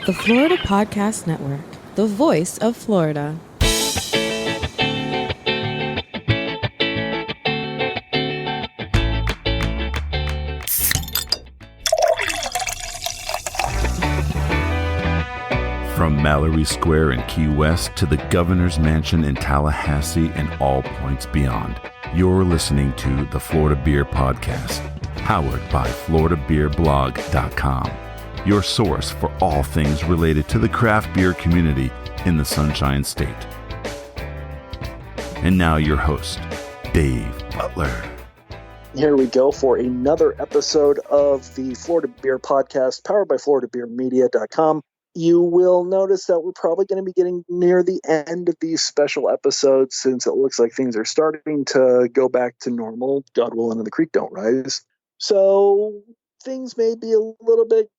The Florida Podcast Network, the voice of Florida. From Mallory Square in Key West to the Governor's Mansion in Tallahassee and all points beyond, you're listening to the Florida Beer Podcast, powered by FloridaBeerBlog.com, your source for all things related to the craft beer community in the Sunshine State. And now your host, Dave Butler. Here we go for another episode of the Florida Beer Podcast, powered by FloridaBeerMedia.com. You will notice that we're probably going to be getting near the end of these special episodes since it looks like things are starting to go back to normal. God willing, and the creek don't rise. So things may be a little bit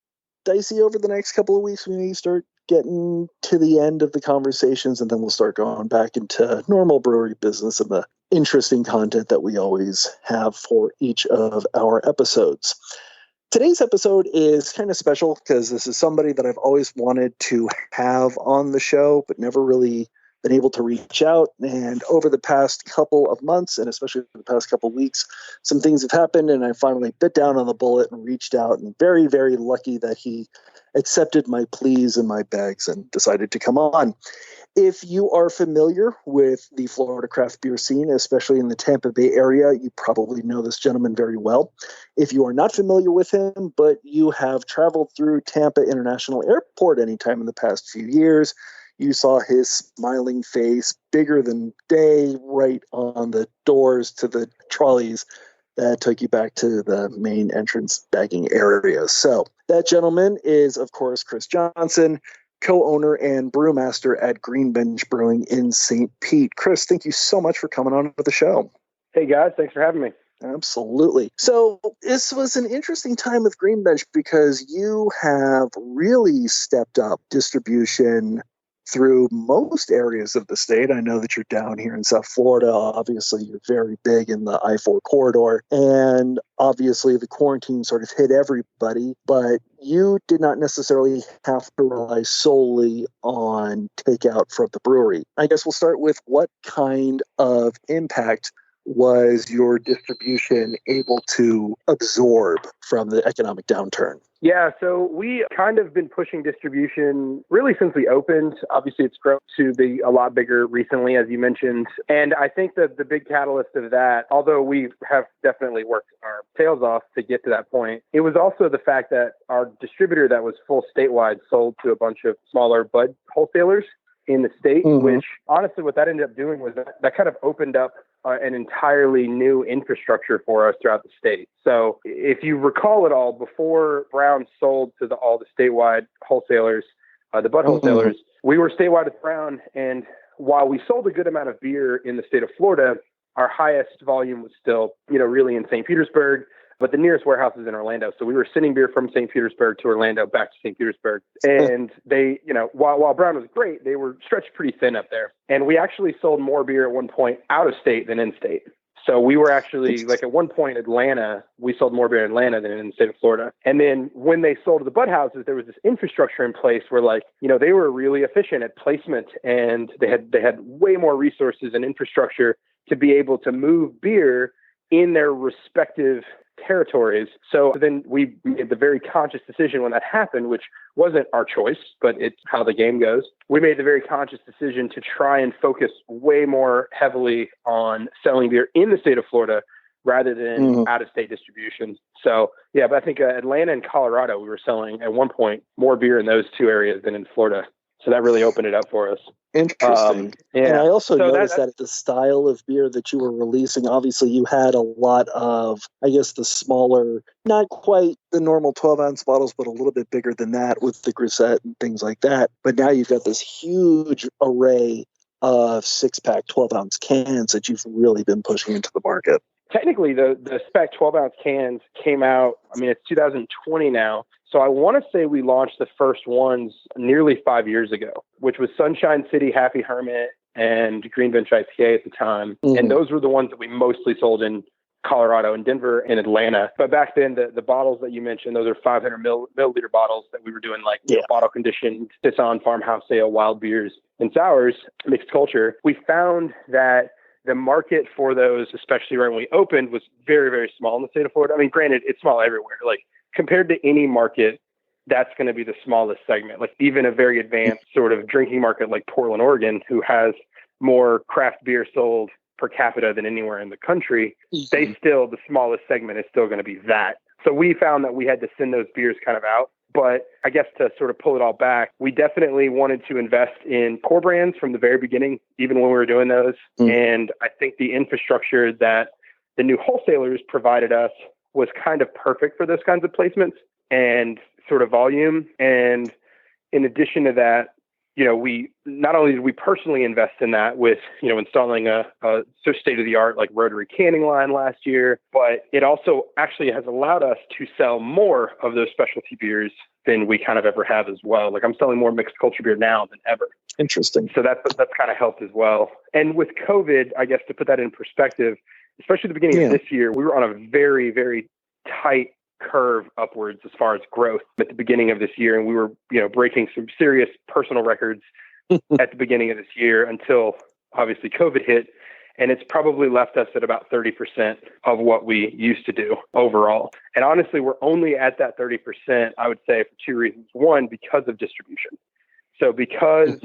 dicey over the next couple of weeks. We may start getting to the end of the conversations, and then we'll start going back into normal brewery business and the interesting content that we always have for each of our episodes. Today's episode is kind of special because this is somebody that I've always wanted to have on the show, but never really been able to reach out. And over the past couple of months, and especially the past couple of weeks, some things have happened, and I finally bit down on the bullet and reached out, and very, very lucky that he accepted my pleas and my begs and decided to come on. If you are familiar with the Florida craft beer scene, especially in the Tampa Bay area, you probably know this gentleman very well. If you are not familiar with him, but you have traveled through Tampa International Airport anytime in the past few years, you saw his smiling face, bigger than day, right on the doors to the trolleys that took you back to the main entrance bagging area. So that gentleman is, of course, Khris Johnson, co-owner and brewmaster at Green Bench Brewing in St. Pete. Khris, thank you so much for coming on to the show. Hey guys, thanks for having me. Absolutely. So this was an interesting time with Green Bench because you have really stepped up distribution through most areas of the state. I know that you're down here in South Florida. Obviously, you're very big in the I-4 corridor. And obviously, the quarantine sort of hit everybody. But you did not necessarily have to rely solely on takeout from the brewery. I guess we'll start with what kind of impact was your distribution able to absorb from the economic downturn? Yeah, so we kind of been pushing distribution really since we opened. Obviously, it's grown to be a lot bigger recently, as you mentioned. And I think that the big catalyst of that, although we have definitely worked our tails off to get to that point, it was also the fact that our distributor that was full statewide sold to a bunch of smaller bud wholesalers in the state, which honestly what that ended up doing was that kind of opened up an entirely new infrastructure for us throughout the state. So if you recall it all, before Brown sold to all the statewide wholesalers, the bud wholesalers, we were statewide with Brown. And while we sold a good amount of beer in the state of Florida, our highest volume was still, really in St. Petersburg. But the nearest warehouse is in Orlando. So we were sending beer from St. Petersburg to Orlando, back to St. Petersburg. And they, while Brown was great, they were stretched pretty thin up there. And we actually sold more beer at one point out of state than in state. So we were actually, like at one point, Atlanta, we sold more beer in Atlanta than in the state of Florida. And then when they sold to the bud houses, there was this infrastructure in place where they were really efficient at placement, and they had way more resources and infrastructure to be able to move beer in their respective territories. So then we made the very conscious decision when that happened, which wasn't our choice, but it's how the game goes. We made the very conscious decision to try and focus way more heavily on selling beer in the state of Florida rather than out-of-state distribution. So, yeah, but I think Atlanta and Colorado, we were selling at one point more beer in those two areas than in Florida. So that really opened it up for us. Interesting. And I also noticed that the style of beer that you were releasing, obviously you had a lot of, I guess, the smaller, not quite the normal 12-ounce bottles, but a little bit bigger than that with the grisette and things like that. But now you've got this huge array of 6-pack 12-ounce cans that you've really been pushing into the market. Technically, the spec 12-ounce cans came out, it's 2020 now. So I want to say we launched the first ones nearly 5 years ago, which was Sunshine City, Happy Hermit, and Green Bench IPA at the time. And those were the ones that we mostly sold in Colorado and Denver and Atlanta. But back then, the bottles that you mentioned, those are 500 milliliter bottles that we were doing like bottle conditioned, Saison, farmhouse ale, wild beers, and sours, mixed culture. We found that the market for those, especially right when we opened, was very, very small in the state of Florida. I mean, granted, it's small everywhere. Like compared to any market, that's going to be the smallest segment. Like even a very advanced sort of drinking market like Portland, Oregon, who has more craft beer sold per capita than anywhere in the country, they still, the smallest segment is still going to be that. So we found that we had to send those beers kind of out. But I guess to sort of pull it all back, we definitely wanted to invest in core brands from the very beginning, even when we were doing those. And I think the infrastructure that the new wholesalers provided us was kind of perfect for those kinds of placements and sort of volume. And in addition to that, we not only did we personally invest in that with, installing a state-of-the-art like rotary canning line last year, but it also actually has allowed us to sell more of those specialty beers than we kind of ever have as well. Like I'm selling more mixed culture beer now than ever. Interesting. So that's kind of helped as well. And with COVID, I guess to put that in perspective, especially at the beginning of this year, we were on a very, very tight curve upwards as far as growth at the beginning of this year. And we were, breaking some serious personal records at the beginning of this year until obviously COVID hit. And it's probably left us at about 30% of what we used to do overall. And honestly, we're only at that 30%, I would say, for two reasons. One, because of distribution. So because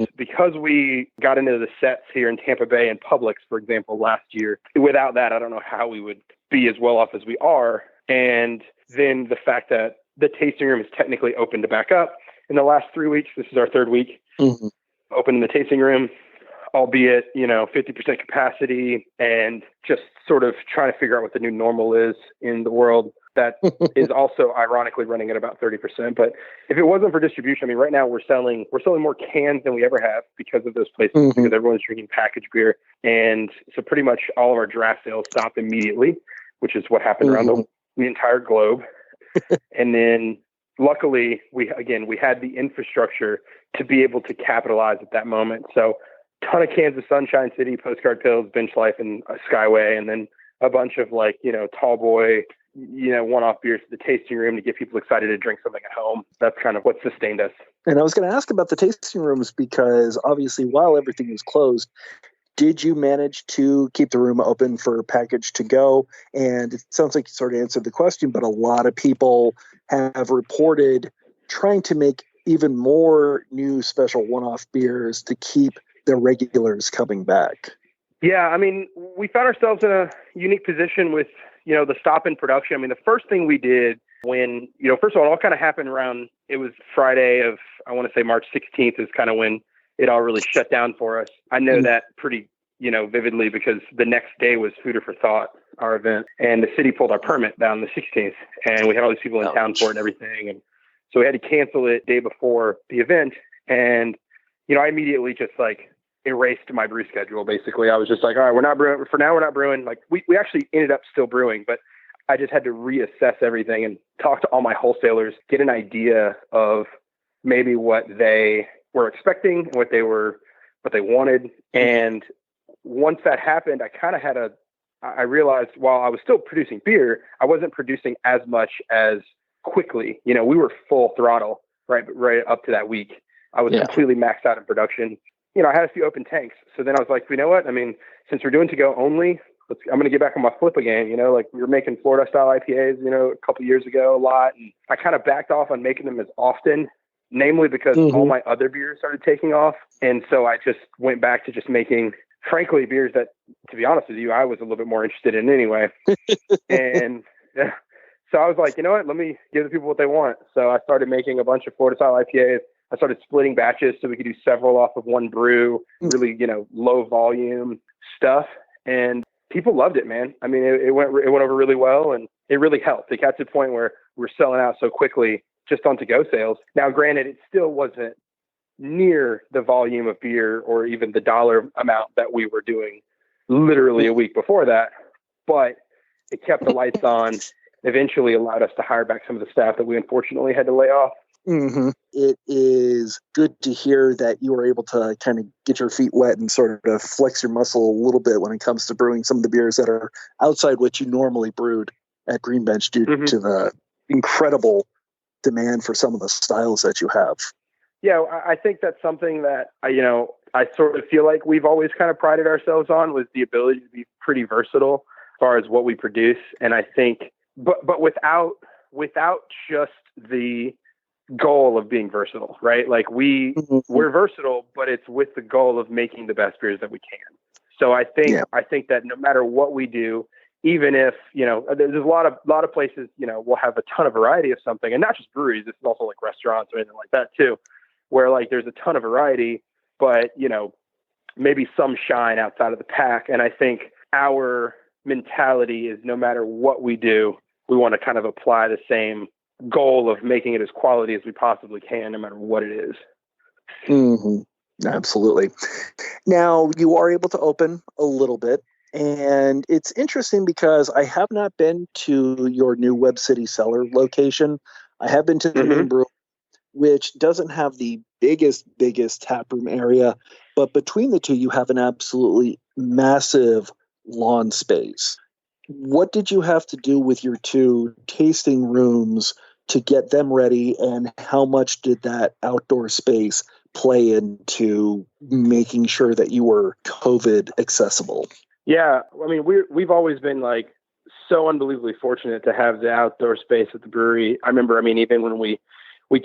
we got into the sets here in Tampa Bay and Publix, for example, last year, without that, I don't know how we would be as well off as we are. And then the fact that the tasting room is technically open to back up in the last 3 weeks. This is our third week open in the tasting room, albeit, 50% capacity, and just sort of trying to figure out what the new normal is in the world. That is also ironically running at about 30%. But if it wasn't for distribution, I mean, right now we're selling more cans than we ever have because of those places, because everyone's drinking packaged beer. And so pretty much all of our draft sales stopped immediately, which is what happened around the entire globe. And then luckily we had the infrastructure to be able to capitalize at that moment. So ton of cans of Sunshine City, Postcard Pills, Bench Life, and Skyway, and then a bunch of tall boy, one-off beers to the tasting room to get people excited to drink something at home. That's kind of what sustained us. And I was going to ask about the tasting rooms because obviously while everything was closed, did you manage to keep the room open for package to go? And it sounds like you sort of answered the question, but a lot of people have reported trying to make even more new special one-off beers to keep the regulars coming back. Yeah, I mean, we found ourselves in a unique position with, the stop in production. I mean, the first thing we did when, first of all, it all kind of happened around, it was Friday of, I want to say March 16th is kind of when it all really shut down for us. I know that pretty, vividly because the next day was Food for Thought, our event, and the city pulled our permit down the 16th, and we had all these people in town for it and everything. And so we had to cancel it day before the event. And, I immediately just erased my brew schedule. Basically, I was just like, all right, we're not brewing for now. We're not brewing. Like we actually ended up still brewing, but I just had to reassess everything and talk to all my wholesalers, get an idea of maybe what they were expecting, what they wanted. And once that happened, I realized while I was still producing beer, I wasn't producing as much as quickly. We were full throttle right up to that week. I was completely maxed out in production. I had a few open tanks. So then I was like, you know what? I mean, since we're doing to go only, I'm going to get back on my flip again. We were making Florida style IPAs, a couple years ago a lot. And I kind of backed off on making them as often, namely because all my other beers started taking off. And so I just went back to just making, frankly, beers that, to be honest with you, I was a little bit more interested in anyway. And so I was like, you know what? Let me give the people what they want. So I started making a bunch of Florida style IPAs. I started splitting batches so we could do several off of one brew, really, low volume stuff. And people loved it, man. I mean, it went over really well, and it really helped. It got to the point where we're selling out so quickly just on to-go sales. Now, granted, it still wasn't near the volume of beer or even the dollar amount that we were doing literally a week before that, but it kept the lights on, eventually allowed us to hire back some of the staff that we unfortunately had to lay off. It is good to hear that you were able to kind of get your feet wet and sort of flex your muscle a little bit when it comes to brewing some of the beers that are outside what you normally brewed at Green Bench due to the incredible demand for some of the styles that you have. Yeah, I think that's something that, I sort of feel like we've always kind of prided ourselves on, was the ability to be pretty versatile as far as what we produce. And I think, but without just the goal of being versatile, right? Like we're versatile, but it's with the goal of making the best beers that we can. So I think that no matter what we do, even if, there's a lot of places, we'll have a ton of variety of something, and not just breweries. This is also like restaurants or anything like that too, where like there's a ton of variety, but, maybe some shine outside of the pack. And I think our mentality is no matter what we do, we want to kind of apply the same goal of making it as quality as we possibly can, no matter what it is. Absolutely. Now, you are able to open a little bit, and it's interesting because I have not been to your new Web City Cellar location. I have been to the main brewery, which doesn't have the biggest taproom area, but between the two, you have an absolutely massive lawn space. What did you have to do with your two tasting rooms to get them ready, and how much did that outdoor space play into making sure that you were COVID accessible? Yeah, I mean, we've always been like so unbelievably fortunate to have the outdoor space at the brewery. I remember, even when we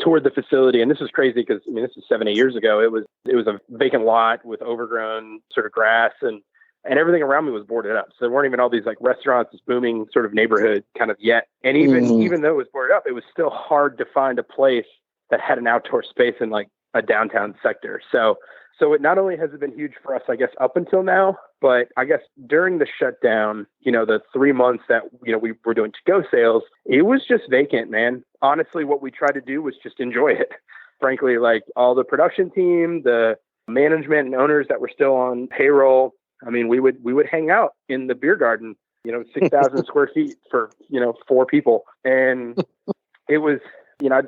toured the facility, and this is crazy because this is 7-8 years ago. It was a vacant lot with overgrown sort of grass, and everything around me was boarded up. So there weren't even all these like restaurants, this booming sort of neighborhood kind of yet. And even though it was boarded up, it was still hard to find a place that had an outdoor space in like a downtown sector. So it not only has it been huge for us, I guess, up until now, but I guess during the shutdown, the 3 months that, we were doing to-go sales, it was just vacant, man. Honestly, what we tried to do was just enjoy it. Frankly, like all the production team, the management and owners that were still on payroll, we would hang out in the beer garden, 6,000 square feet for, 4 people. And it was,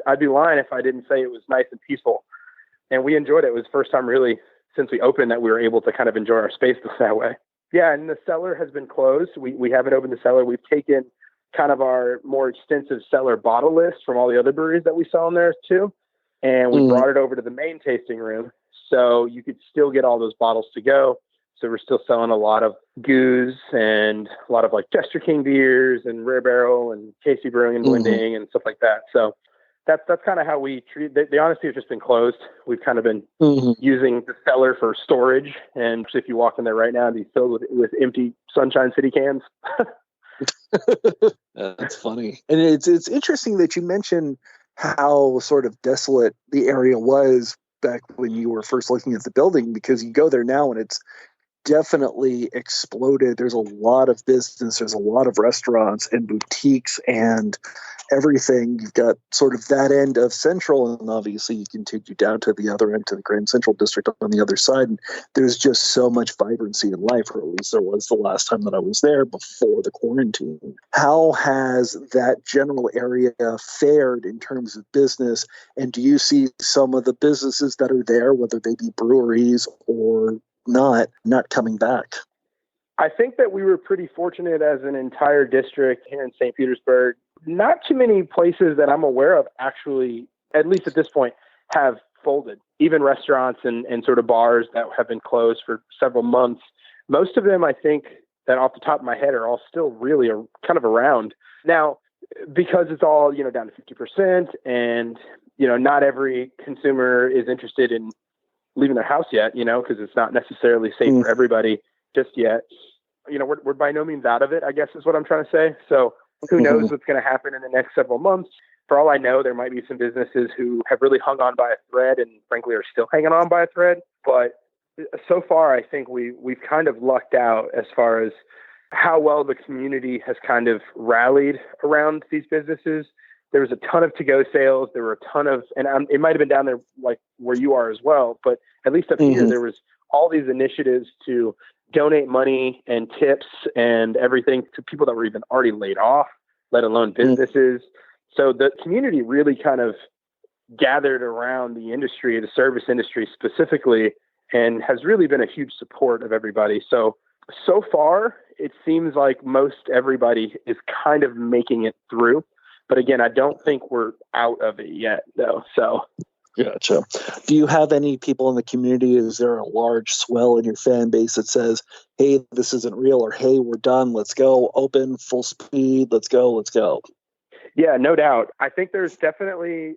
I'd be lying if I didn't say it was nice and peaceful. And we enjoyed it. It was the first time really since we opened that we were able to kind of enjoy our space that way. Yeah. And the cellar has been closed. We haven't opened the cellar. We've taken kind of our more extensive cellar bottle list from all the other breweries that we sell in there too. And we brought it over to the main tasting room. So you could still get all those bottles to go. So we're still selling a lot of Goose and a lot of like Jester King beers and Rare Barrel and Casey Brewing and Blending and stuff like that. So that's kind of how we treat it. The honesty has just been closed. We've kind of been using the cellar for storage. And if you walk in there right now, it'd be filled with empty Sunshine City cans. That's funny. And it's interesting that you mentioned how sort of desolate the area was back when you were first looking at the building, because you go there now and it's definitely exploded. There's a lot of business. There's a lot of restaurants and boutiques and everything. You've got sort of that end of Central, and obviously you continue down to the other end, to the Grand Central District on the other side. And there's just so much vibrancy in life, or at least there was the last time that I was there before the quarantine. How has that general area fared in terms of business? And do you see some of the businesses that are there, whether they be breweries or not coming back? I think that we were pretty fortunate as an entire district here in St. Petersburg. Not too many places that I'm aware of actually, at least at this point, have folded. Even restaurants and sort of bars that have been closed for several months. Most of them, I think, that off the top of my head are all still really kind of around. Now, because it's all, down to 50% and, not every consumer is interested in leaving their house yet, because it's not necessarily safe for everybody just yet. We're by no means out of it, I guess is what I'm trying to say. So who knows what's going to happen in the next several months. For all I know, there might be some businesses who have really hung on by a thread and frankly are still hanging on by a thread. But so far, I think we've kind of lucked out as far as how well the community has kind of rallied around these businesses. There was a ton of to-go sales. There were a ton of, and it might have been down there like where you are as well, but at least up here, there was all these initiatives to donate money and tips and everything to people that were even already laid off, let alone businesses. So the community really kind of gathered around the industry, the service industry specifically, and has really been a huge support of everybody. So far, it seems like most everybody is kind of making it through. But again, I don't think we're out of it yet, though. So, gotcha. Do you have any people in the community? Is there a large swell in your fan base that says, hey, this isn't real, or hey, we're done, let's go, open, full speed, let's go? Yeah, no doubt. I think there's definitely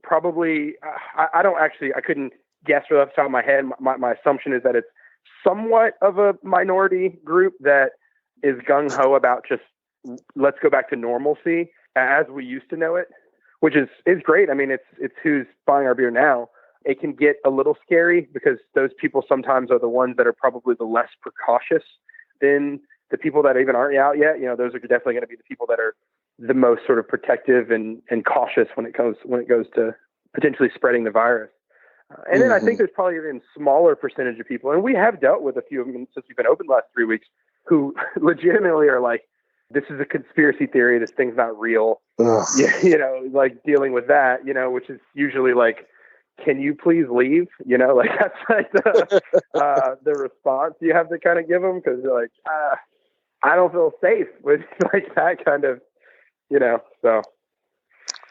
probably, I couldn't guess right off the top of my head. My assumption is that it's somewhat of a minority group that is gung-ho about just let's go back to normalcy as we used to know it, which is great. I mean, it's who's buying our beer now. It can get a little scary because those people sometimes are the ones that are probably the less precautious than the people that even aren't out yet. Those are definitely going to be the people that are the most sort of protective and cautious when it goes to potentially spreading the virus. And then I think there's probably even a smaller percentage of people, and we have dealt with a few of them since we've been open the last 3 weeks, who legitimately are like, this is a conspiracy theory, this thing's not real. Like dealing with that, which is usually like, can you please leave? That's like the response you have to kind of give them, because they're like, I don't feel safe with like that kind of, so.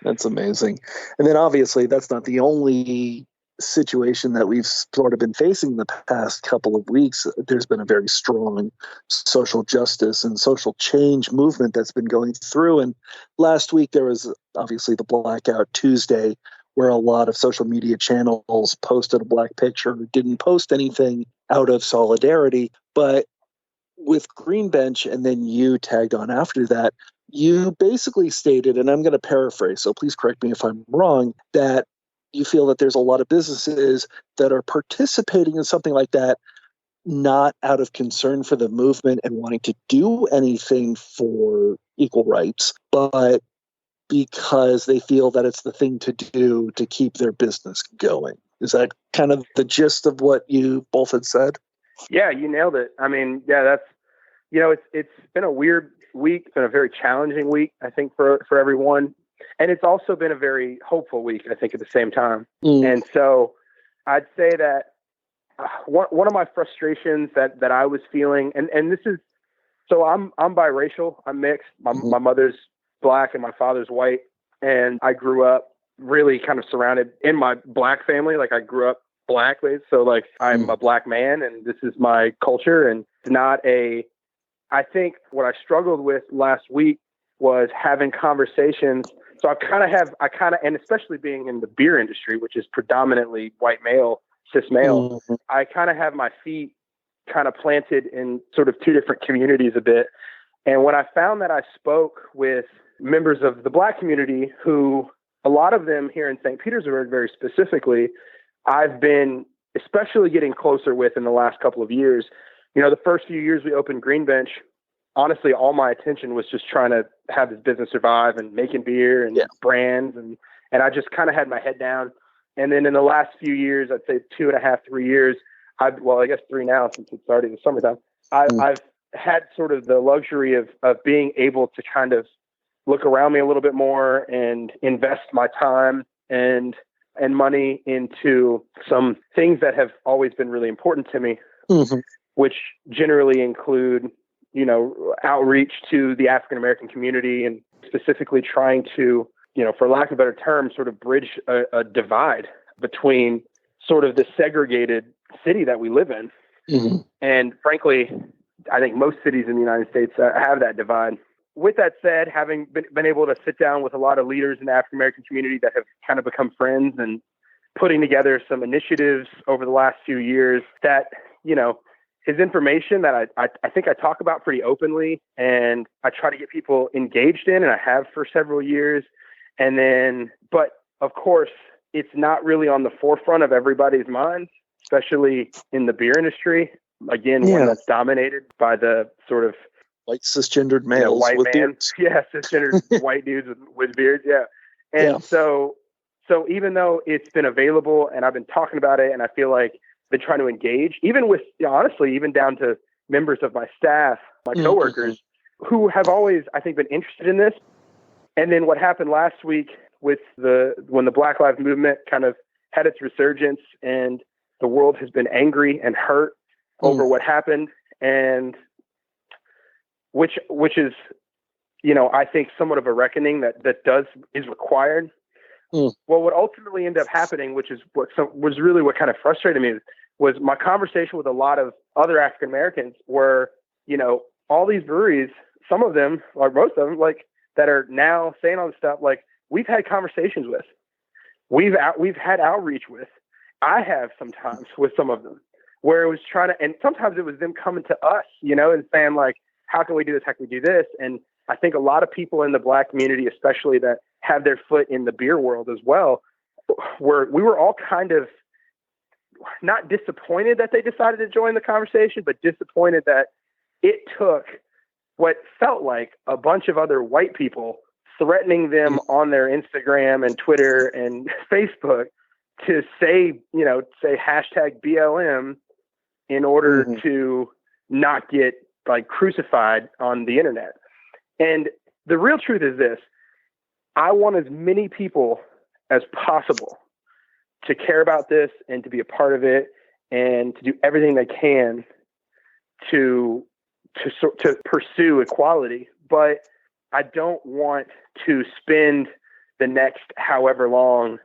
That's amazing. And then obviously that's not the only situation that we've sort of been facing the past couple of weeks. There's been a very strong social justice and social change movement that's been going through. And last week there was obviously the Blackout Tuesday, where a lot of social media channels posted a black picture, didn't post anything out of solidarity. But with Green Bench, and then you tagged on after that, you basically stated, and I'm going to paraphrase, so please correct me if I'm wrong, that you feel that there's a lot of businesses that are participating in something like that, not out of concern for the movement and wanting to do anything for equal rights, but because they feel that it's the thing to do to keep their business going. Is that kind of the gist of what you both had said? Yeah, you nailed it. I mean, yeah, that's, it's been a weird week. It's been a very challenging week, I think, for everyone. And it's also been a very hopeful week, I think, at the same time. And so I'd say that one of my frustrations that I was feeling, and this is, so I'm biracial, I'm mixed. My mother's Black and my father's white. And I grew up really kind of surrounded in my Black family. Like I grew up Black, so like I'm a Black man and this is my culture. And it's not I think what I struggled with last week was having conversations. So and especially being in the beer industry, which is predominantly white male, cis male, I kind of have my feet kind of planted in sort of two different communities a bit. And when I found that I spoke with members of the Black community, who a lot of them here in St. Petersburg, very specifically, I've been especially getting closer with in the last couple of years. The first few years we opened Green Bench, honestly, all my attention was just trying to have this business survive and making beer and brands. And I just kind of had my head down. And then in the last few years, I'd say 2.5, 3 years, I guess 3 now, since it's already the summertime, I've had sort of the luxury of being able to kind of look around me a little bit more and invest my time and money into some things that have always been really important to me, which generally include, outreach to the African-American community, and specifically trying to, for lack of a better term, sort of bridge a divide between sort of the segregated city that we live in. And frankly, I think most cities in the United States have that divide. With that said, having been able to sit down with a lot of leaders in the African-American community that have kind of become friends, and putting together some initiatives over the last few years that, is information that I think I talk about pretty openly, and I try to get people engaged in, and I have for several years. And then, but of course, it's not really on the forefront of everybody's minds, especially in the beer industry. Again, one that's dominated by the sort of like cisgendered males, white with man, beards. cisgendered white dudes with beards, And so even though it's been available and I've been talking about it, and I feel like I've been trying to engage, even with, honestly, even down to members of my staff, my coworkers, who have always, I think, been interested in this. And then what happened last week with when the Black Lives Movement kind of had its resurgence, and the world has been angry and hurt over what happened, and which is, I think somewhat of a reckoning that is required. Well, what ultimately ended up happening, which is was really what kind of frustrated me, was my conversation with a lot of other African Americans were, all these breweries, some of them, or most of them, like, that are now saying all this stuff, like, we've had conversations with, we've had outreach with, I have sometimes with some of them, where it was and sometimes it was them coming to us, and saying, like, how can we do this? How can we do this? And I think a lot of people in the Black community, especially that have their foot in the beer world as well, we were all kind of not disappointed that they decided to join the conversation, but disappointed that it took what felt like a bunch of other white people threatening them on their Instagram and Twitter and Facebook to say hashtag BLM in order to not get, like, crucified on the internet. And the real truth is this: I want as many people as possible to care about this and to be a part of it and to do everything they can to pursue equality. But I don't want to spend the next however long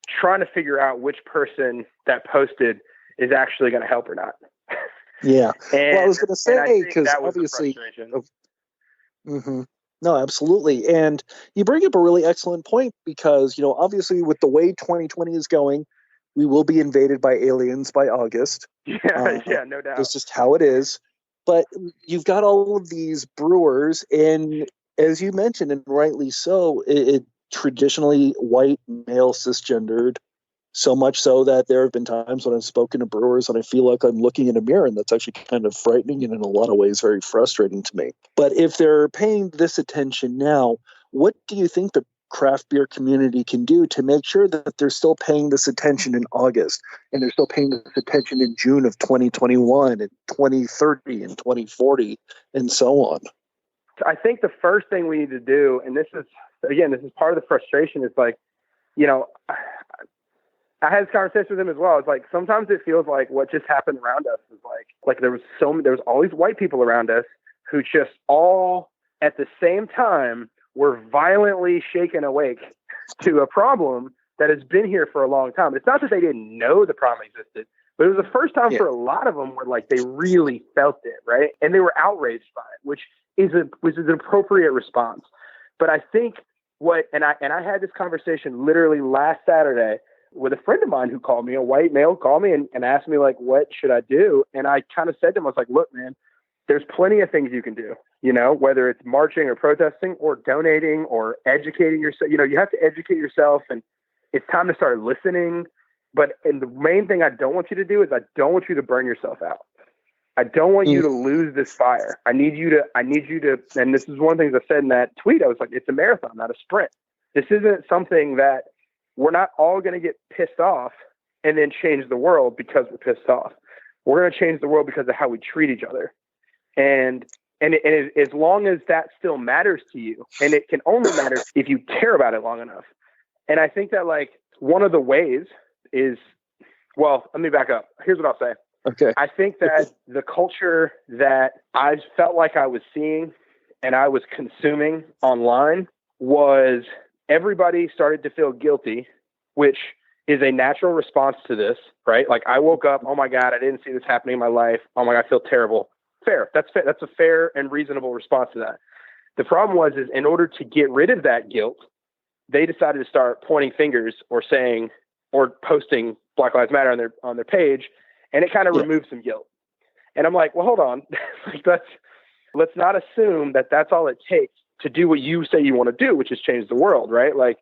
trying to figure out which person that posted is actually going to help or not. Yeah. And, well, I was going to say, because obviously, no, absolutely. And you bring up a really excellent point, because, obviously with the way 2020 is going, we will be invaded by aliens by August. Yeah, no doubt. That's just how it is. But you've got all of these brewers, and as you mentioned, and rightly so, it traditionally white, male, cisgendered, so much so that there have been times when I've spoken to brewers and I feel like I'm looking in a mirror, and that's actually kind of frightening and in a lot of ways very frustrating to me. But if they're paying this attention now, what do you think the craft beer community can do to make sure that they're still paying this attention in August, and they're still paying this attention in June of 2021 and 2030 and 2040 and so on? I think the first thing we need to do, and this is part of the frustration, is like, I had this conversation with him as well. It's like, sometimes it feels like what just happened around us is like there was all these white people around us who just all at the same time were violently shaken awake to a problem that has been here for a long time. It's not that they didn't know the problem existed, but it was the first time for a lot of them where, like, they really felt it, right? And they were outraged by it, which is an appropriate response. But I think and I had this conversation literally last Saturday with a friend of mine who called me, a white male, called me and asked me, like, what should I do? And I kind of said to him, I was like, look, man, there's plenty of things you can do, whether it's marching or protesting or donating or educating yourself. You have to educate yourself, and it's time to start listening. And the main thing I don't want you to do is I don't want you to burn yourself out. I don't want you to lose this fire. I need you to, and this is one of the things I said in that tweet. I was like, it's a marathon, not a sprint. This isn't something that we're not all going to get pissed off and then change the world because we're pissed off. We're going to change the world because of how we treat each other. And as long as that still matters to you, and it can only matter if you care about it long enough. And I think that, like, one of the ways is, well, let me back up. Here's what I'll say. Okay. I think that the culture that I felt like I was seeing and I was consuming online was everybody started to feel guilty, which is a natural response to this, right? Like, I woke up, oh my God, I didn't see this happening in my life. Oh my God, I feel terrible. Fair. That's a fair and reasonable response to that. The problem is in order to get rid of that guilt, they decided to start pointing fingers or saying, or posting Black Lives Matter on their page. And it kind of removed some guilt. And I'm like, well, hold on. Let's not assume that that's all it takes to do what you say you want to do, which is change the world, right? Like,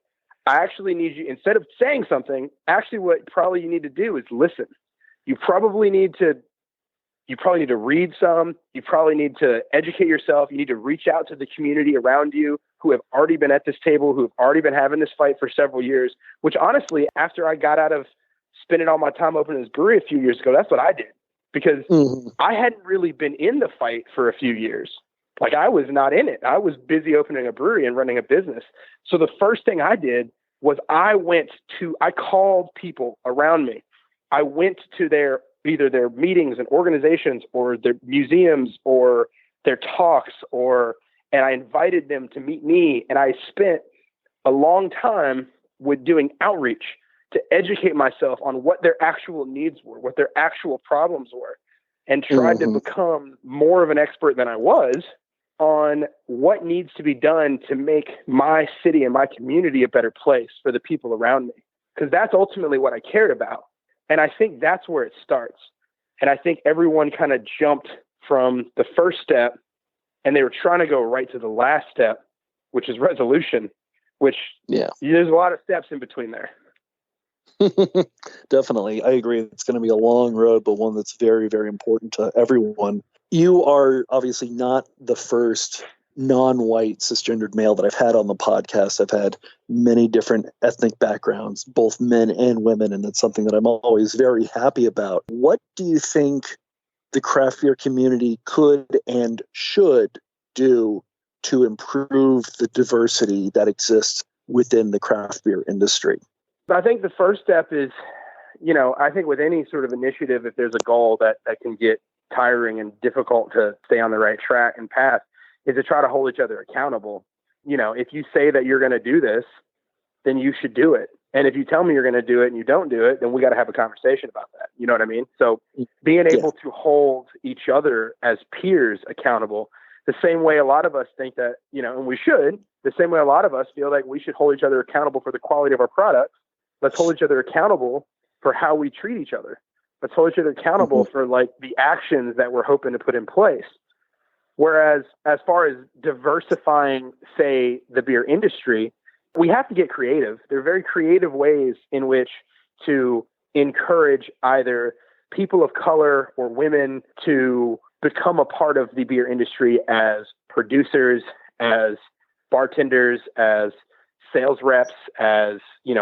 I actually need you, instead of saying something, actually what probably you need to do is listen. You probably need to read some. You probably need to educate yourself. You need to reach out to the community around you who have already been at this table, who have already been having this fight for several years, which honestly, after I got out of spending all my time opening this brewery a few years ago, that's what I did, because I hadn't really been in the fight for a few years. Like, I was not in it. I was busy opening a brewery and running a business. So the first thing I did was I called people around me. I went to either their meetings and organizations or their museums or their talks, and I invited them to meet me. And I spent a long time with doing outreach to educate myself on what their actual needs were, what their actual problems were, and tried to become more of an expert than I was on what needs to be done to make my city and my community a better place for the people around me. Because that's ultimately what I cared about. And I think that's where it starts. And I think everyone kind of jumped from the first step and they were trying to go right to the last step, which is resolution, which there's a lot of steps in between there. Definitely. I agree. It's going to be a long road, but one that's very, very important to everyone. You are obviously not the first non-white cisgendered male that I've had on the podcast. I've had many different ethnic backgrounds, both men and women, and that's something that I'm always very happy about. What do you think the craft beer community could and should do to improve the diversity that exists within the craft beer industry? I think the first step is, I think with any sort of initiative, if there's a goal that can get tiring and difficult to stay on the right track and path, is to try to hold each other accountable. If you say that you're going to do this, then you should do it. And if you tell me you're going to do it and you don't do it, then we got to have a conversation about that. You know what I mean? So being able to hold each other as peers accountable, the same way a lot of us think that, and we should, the same way a lot of us feel like we should hold each other accountable for the quality of our products. Let's hold each other accountable for how we treat each other. Let's hold each other accountable for like the actions that we're hoping to put in place. Whereas as far as diversifying, say, the beer industry, we have to get creative. There are very creative ways in which to encourage either people of color or women to become a part of the beer industry as producers, as bartenders, as sales reps, as,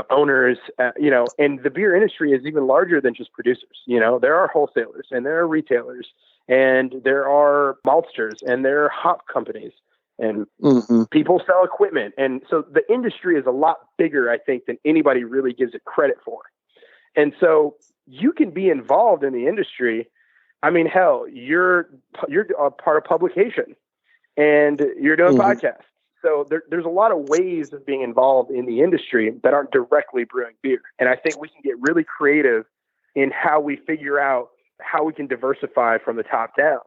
owners, and the beer industry is even larger than just producers. There are wholesalers and there are retailers and there are maltsters and there are hop companies and people sell equipment. And so the industry is a lot bigger, I think, than anybody really gives it credit for. And so you can be involved in the industry. I mean, hell, you're a part of publication and you're doing podcasts. So there's a lot of ways of being involved in the industry that aren't directly brewing beer. And I think we can get really creative in how we figure out how we can diversify from the top down.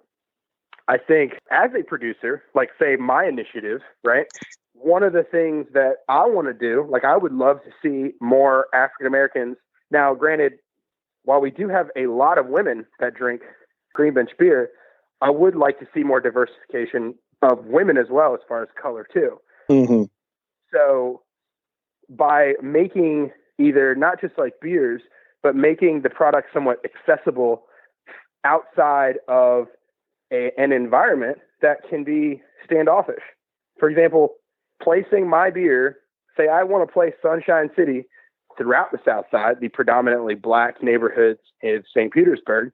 I think as a producer, like say my initiative, right? One of the things that I want to do, like I would love to see more African Americans. Now, granted, while we do have a lot of women that drink Green Bench beer, I would like to see more diversification of women as well, as far as color too. So by making either not just like beers, but making the product somewhat accessible outside of an environment that can be standoffish. For example, placing my beer, say I want to place Sunshine City throughout the South Side, the predominantly Black neighborhoods in St. Petersburg,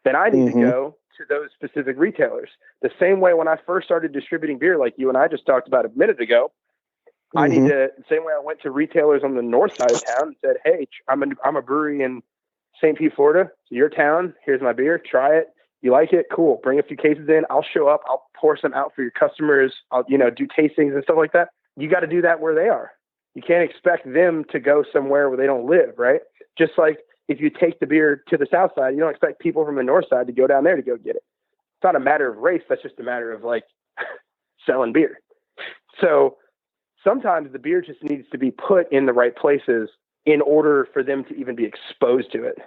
then I need to go to those specific retailers. The same way when I first started distributing beer, like you and I just talked about a minute ago, I need to, the same way I went to retailers on the north side of town and said, hey, I'm a brewery in St. Pete, Florida. It's your town. Here's my beer. Try it. You like it? Cool. Bring a few cases in. I'll show up. I'll pour some out for your customers. I'll, do tastings and stuff like that. You got to do that where they are. You can't expect them to go somewhere where they don't live, right? Just like if you take the beer to the south side, you don't expect people from the north side to go down there to go get it. It's not a matter of race. That's just a matter of like selling beer. So sometimes the beer just needs to be put in the right places in order for them to even be exposed to it.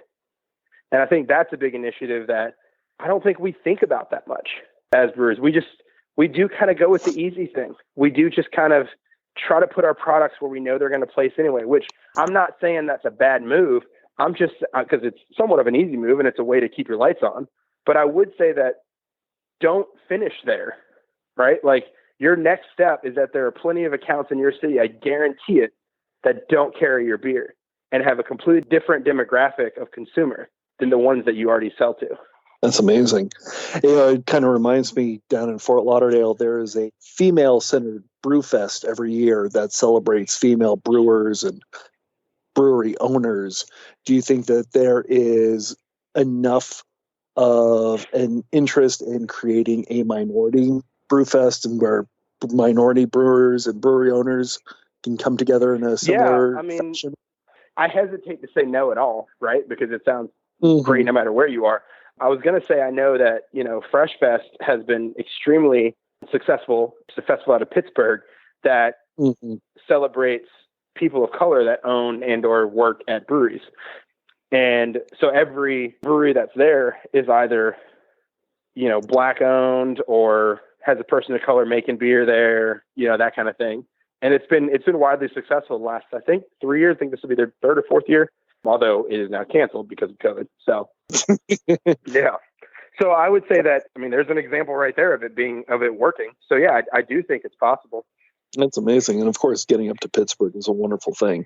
And I think that's a big initiative that I don't think we think about that much as brewers. We do kind of go with the easy thing. We do just kind of try to put our products where we know they're going to place anyway, which I'm not saying that's a bad move. I'm just, because it's somewhat of an easy move and it's a way to keep your lights on. But I would say that don't finish there, right? Like your next step is that there are plenty of accounts in your city, I guarantee it, that don't carry your beer and have a completely different demographic of consumer than the ones that you already sell to. That's amazing. It kind of reminds me down in Fort Lauderdale, there is a female-centered brew fest every year that celebrates female brewers and brewery owners. Do you think that there is enough of an interest in creating a minority brew fest and where minority brewers and brewery owners can come together in a similar fashion? I hesitate to say no at all, right? Because it sounds great no matter where you are. I was going to say, I know that, Fresh Fest has been extremely successful. It's a festival out of Pittsburgh that celebrates people of color that own and or work at breweries. And so every brewery that's there is either, Black owned or has a person of color making beer there, that kind of thing. And it's been widely successful the last, I think, 3 years. I think this will be their third or fourth year, although it is now canceled because of COVID. So, yeah. So I would say that, there's an example right there of it working. So yeah, I do think it's possible. That's amazing. And of course, getting up to Pittsburgh is a wonderful thing.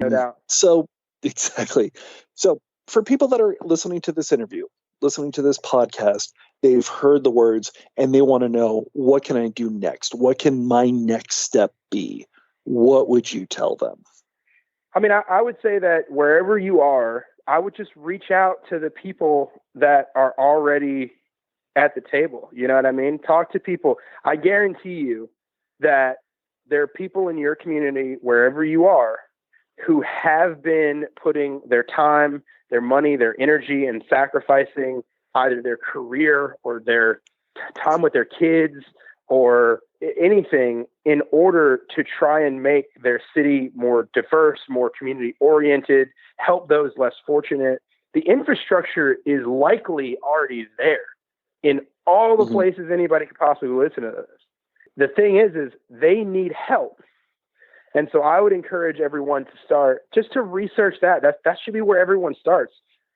No doubt. So, exactly. So for people that are listening to this interview, listening to this podcast, they've heard the words and they want to know, what can I do next? What can my next step be? What would you tell them? I would say that wherever you are, I would just reach out to the people that are already at the table. You know what I mean? Talk to people. I guarantee you that there are people in your community, wherever you are, who have been putting their time, their money, their energy, and sacrificing either their career or their time with their kids or anything in order to try and make their city more diverse, more community oriented, help those less fortunate. The infrastructure is likely already there in all the places anybody could possibly listen to this. The thing is they need help. And so I would encourage everyone to start just to research that. That should be where everyone starts.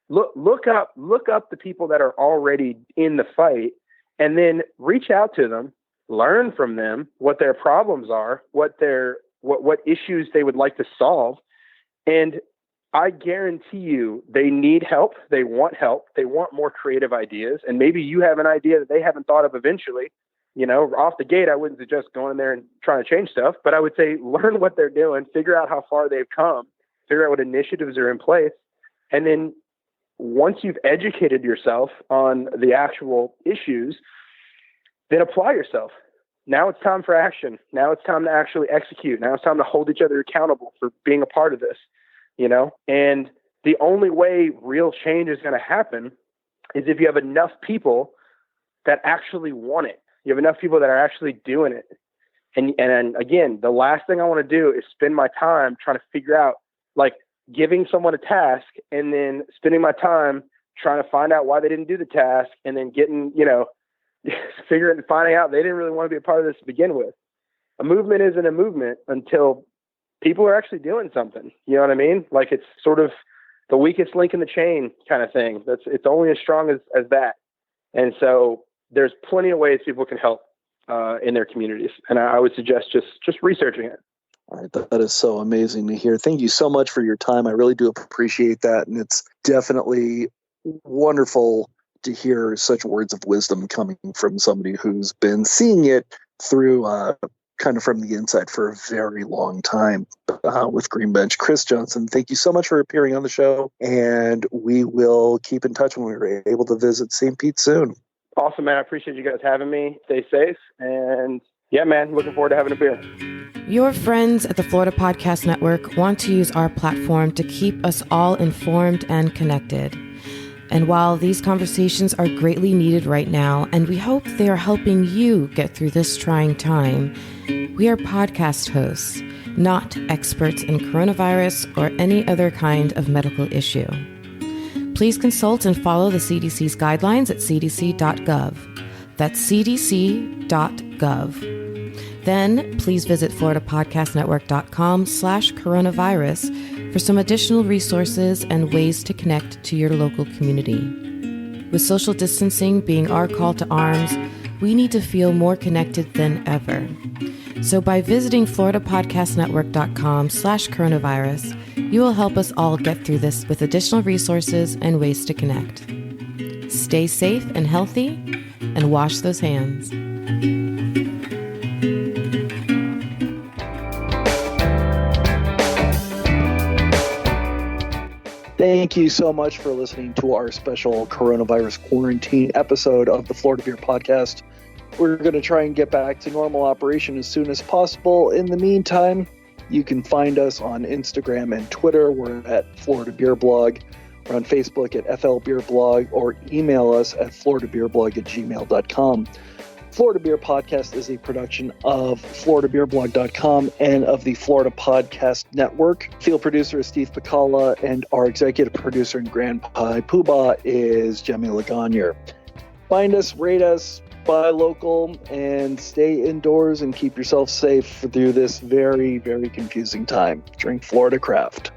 Look up the people that are already in the fight and then reach out to them, learn from them what their problems are, what issues they would like to solve. And I guarantee you they need help. They want more creative ideas. And maybe you have an idea that they haven't thought of eventually. Off the gate, I wouldn't suggest going in there and trying to change stuff, but I would say learn what they're doing, figure out how far they've come, figure out what initiatives are in place. And then once you've educated yourself on the actual issues, then apply yourself. Now it's time for action. Now it's time to actually execute. Now it's time to hold each other accountable for being a part of this, and the only way real change is going to happen is if you have enough people that actually want it. You have enough people that are actually doing it. And again, the last thing I want to do is spend my time trying to figure out, giving someone a task and then spending my time trying to find out why they didn't do the task and then getting, finding out they didn't really want to be a part of this to begin with. A movement isn't a movement until people are actually doing something. You know what I mean? It's sort of the weakest link in the chain kind of thing. It's only as strong as that. And so there's plenty of ways people can help in their communities. And I would suggest just researching it. All right, that is so amazing to hear. Thank you so much for your time. I really do appreciate that. And it's definitely wonderful to hear such words of wisdom coming from somebody who's been seeing it through kind of from the inside for a very long time with Green Bench. Khris Johnson, thank you so much for appearing on the show. And we will keep in touch when we're able to visit St. Pete soon. Awesome, man. I appreciate you guys having me. Stay safe. And yeah, man, looking forward to having a beer. Your friends at the Florida Podcast Network want to use our platform to keep us all informed and connected. And while these conversations are greatly needed right now, and we hope they are helping you get through this trying time, we are podcast hosts, not experts in coronavirus or any other kind of medical issue. Please consult and follow the CDC's guidelines at cdc.gov. That's cdc.gov. Then please visit floridapodcastnetwork.com/coronavirus for some additional resources and ways to connect to your local community. With social distancing being our call to arms, we need to feel more connected than ever. So by visiting floridapodcastnetwork.com/coronavirus, you will help us all get through this with additional resources and ways to connect. stay safe and healthy, and wash those hands. Thank you so much for listening to our special coronavirus quarantine episode of the Florida Beer Podcast. We're going to try and get back to normal operation as soon as possible. In the meantime, you can find us on Instagram and Twitter. We're at Florida Beer Blog. We're on Facebook at FL Beer Blog, or email us at floridabeerblog@gmail.com. Florida Beer Podcast is a production of floridabeerblog.com and of the Florida Podcast Network. Field producer is Steve Picala, and our executive producer and grandpa poobah is Jemmy Lagonier. Find us, rate us, buy local, and stay indoors and keep yourself safe through this very, very confusing time. Drink Florida craft.